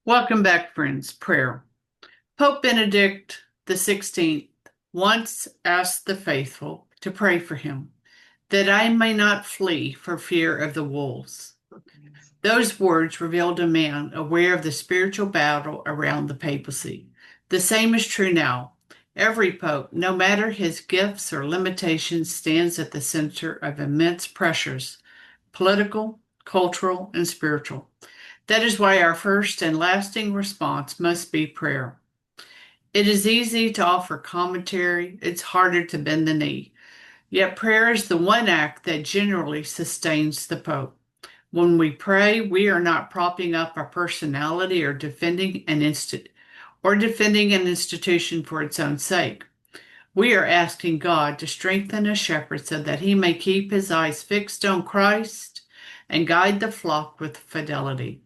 Welcome back, friends. Prayer. Pope Benedict XVI once asked the faithful to pray for him, that I may not flee for fear of the wolves. Those words revealed a man aware of the spiritual battle around the papacy. The same is true now. Every pope, no matter his gifts or limitations, stands at the center of immense pressures, political, cultural, and spiritual. That is why our first and lasting response must be prayer. It is easy to offer commentary, it's harder to bend the knee. Yet prayer is the one act that generally sustains the Pope. When we pray, we are not propping up our personality or defending an institution for its own sake. We are asking God to strengthen a shepherd so that he may keep his eyes fixed on Christ and guide the flock with fidelity.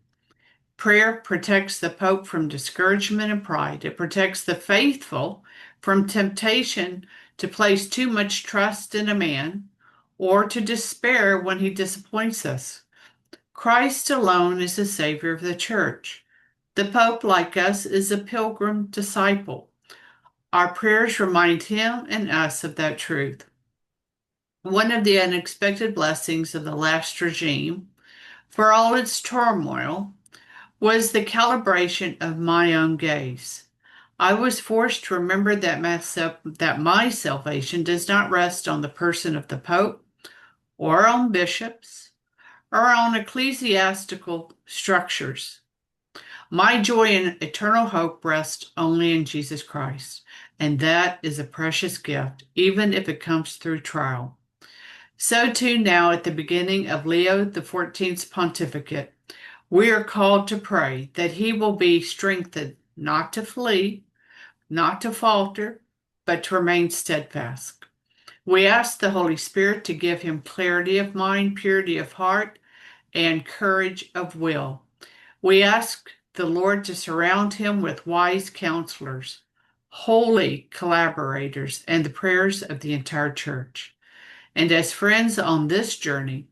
Prayer protects the Pope from discouragement and pride. It protects the faithful from temptation to place too much trust in a man or to despair when he disappoints us. Christ alone is the Savior of the Church. The Pope, like us, is a pilgrim disciple. Our prayers remind him and us of that truth. One of the unexpected blessings of the last regime, for all its turmoil, was the calibration of my own gaze. I was forced to remember that my salvation does not rest on the person of the Pope, or on bishops, or on ecclesiastical structures. My joy and eternal hope rests only in Jesus Christ, and that is a precious gift, even if it comes through trial. So too now at the beginning of Leo XIV's pontificate, we are called to pray that he will be strengthened not to flee, not to falter, but to remain steadfast. We ask the Holy Spirit to give him clarity of mind, purity of heart, and courage of will. We ask the Lord to surround him with wise counselors, holy collaborators, and the prayers of the entire church. And as friends on this journey,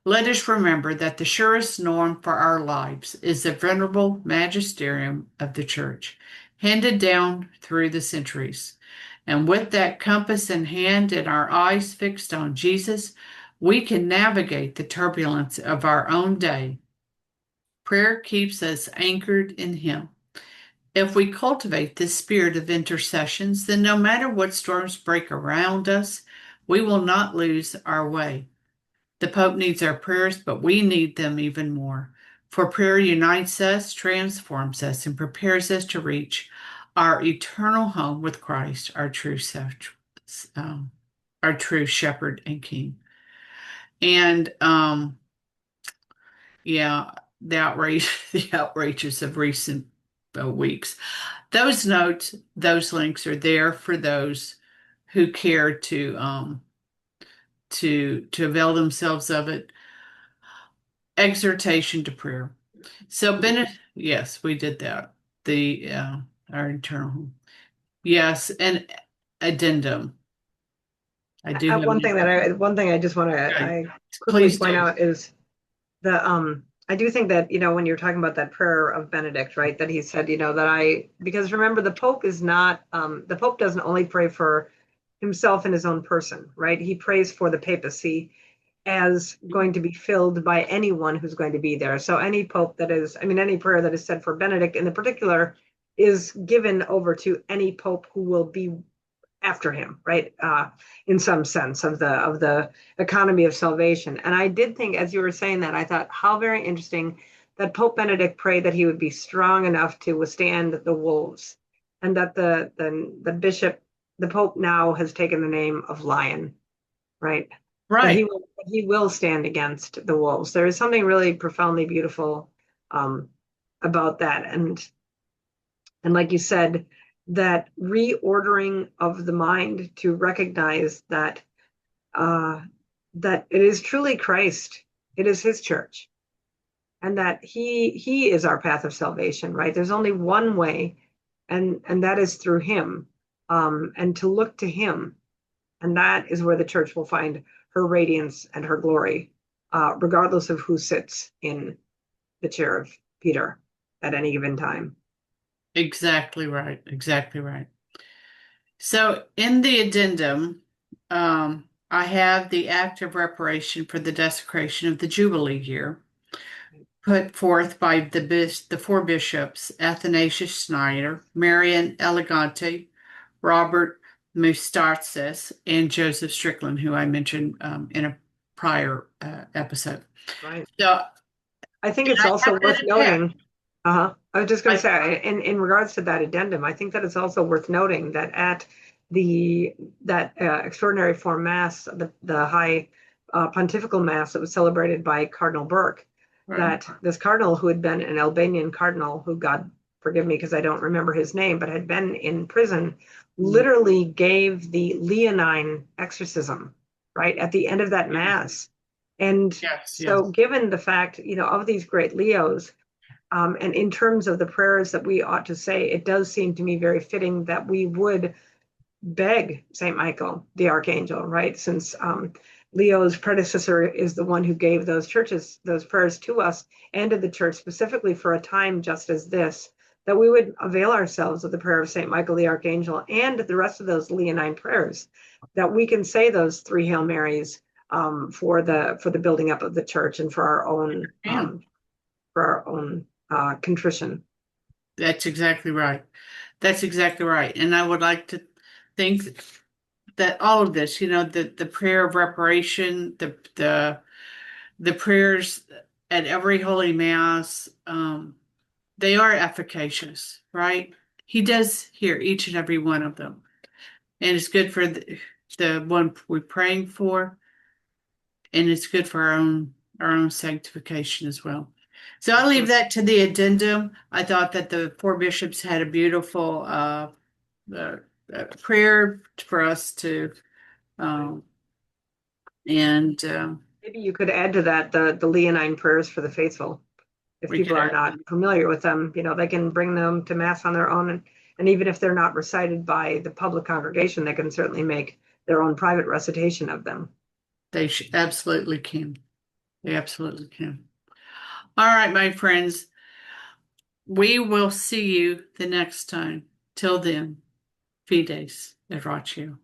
let us remember that the surest norm for our lives is the venerable magisterium of the Church, handed down through the centuries. And with that compass in hand and our eyes fixed on Jesus, we can navigate the turbulence of our own day. Prayer keeps us anchored in Him. If we cultivate this spirit of intercessions, then no matter what storms break around us, we will not lose our way. The Pope needs our prayers, but we need them even more. For prayer unites us, transforms us, and prepares us to reach our eternal home with Christ, our true shepherd and king. And yeah, the outrages of recent weeks. Those notes, those links are there for those who care to avail themselves of it. Exhortation to prayer. So yes, we did that. The our internal, yes, and addendum. I do have one thing I just want to okay. I quickly Please point do. out is the I do think that when you're talking about that prayer of Benedict, right, that he said, because remember, the Pope is not the Pope doesn't only pray for himself in his own person, right? He prays for the papacy as going to be filled by anyone who's going to be there. So any Pope any prayer that is said for Benedict in the particular is given over to any Pope who will be after him, right? In some sense of the economy of salvation. And I did think, as you were saying that, I thought how very interesting that Pope Benedict prayed that he would be strong enough to withstand the wolves, and that the bishop, the Pope now has taken the name of Lion, right? That Right. he will stand against the wolves. There is something really profoundly beautiful about that, and like you said, that reordering of the mind to recognize that that it is truly Christ, it is His church, and that He is our path of salvation. Right? There's only one way, and that is through Him, and to look to Him, and that is where the church will find her radiance and her glory, regardless of who sits in the chair of Peter at any given time. Exactly right. Exactly right. So in the addendum, I have the act of reparation for the desecration of the Jubilee year, put forth by the four bishops, Athanasius Schneider, Marian Elegante, Robert Mustatzes, and Joseph Strickland, who I mentioned in a prior episode. Right. So I think it's I also have worth that attached. noting. I was just going to I, say, in regards to that addendum, I think that it's also worth noting that at the that extraordinary form mass, the high pontifical mass that was celebrated by Cardinal Burke, right. that this cardinal who had been an Albanian cardinal, who, God forgive me because I don't remember his name, but had been in prison, Mm, literally gave the Leonine exorcism right at the end of that yes, mass. And yes, yes. so, given the fact, of these great Leos, and in terms of the prayers that we ought to say, it does seem to me very fitting that we would beg Saint Michael, the archangel, right? Since Leo's predecessor is the one who gave those prayers to us and to the church specifically for a time just as this, that we would avail ourselves of the prayer of Saint Michael the archangel and the rest of those Leonine prayers, that we can say those three Hail Marys for the building up of the church and And for our own contrition. that's exactly right. That's exactly right. And I would like to think that all of this, the prayer of reparation, the prayers at every Holy Mass, they are efficacious, right? He does hear each and every one of them. And it's good for the one we're praying for, and it's good for our own sanctification as well. So I'll leave that to the addendum. I thought that the four bishops had a beautiful uh, prayer for us to um, and Maybe you could add to that the Leonine prayers for the faithful. If we people could are add not familiar with them, they can bring them to Mass on their own. And even if they're not recited by the public congregation, they can certainly make their own private recitation of them. they absolutely can. They absolutely can. All right, my friends, we will see you the next time. Till then, Fides et Ratio.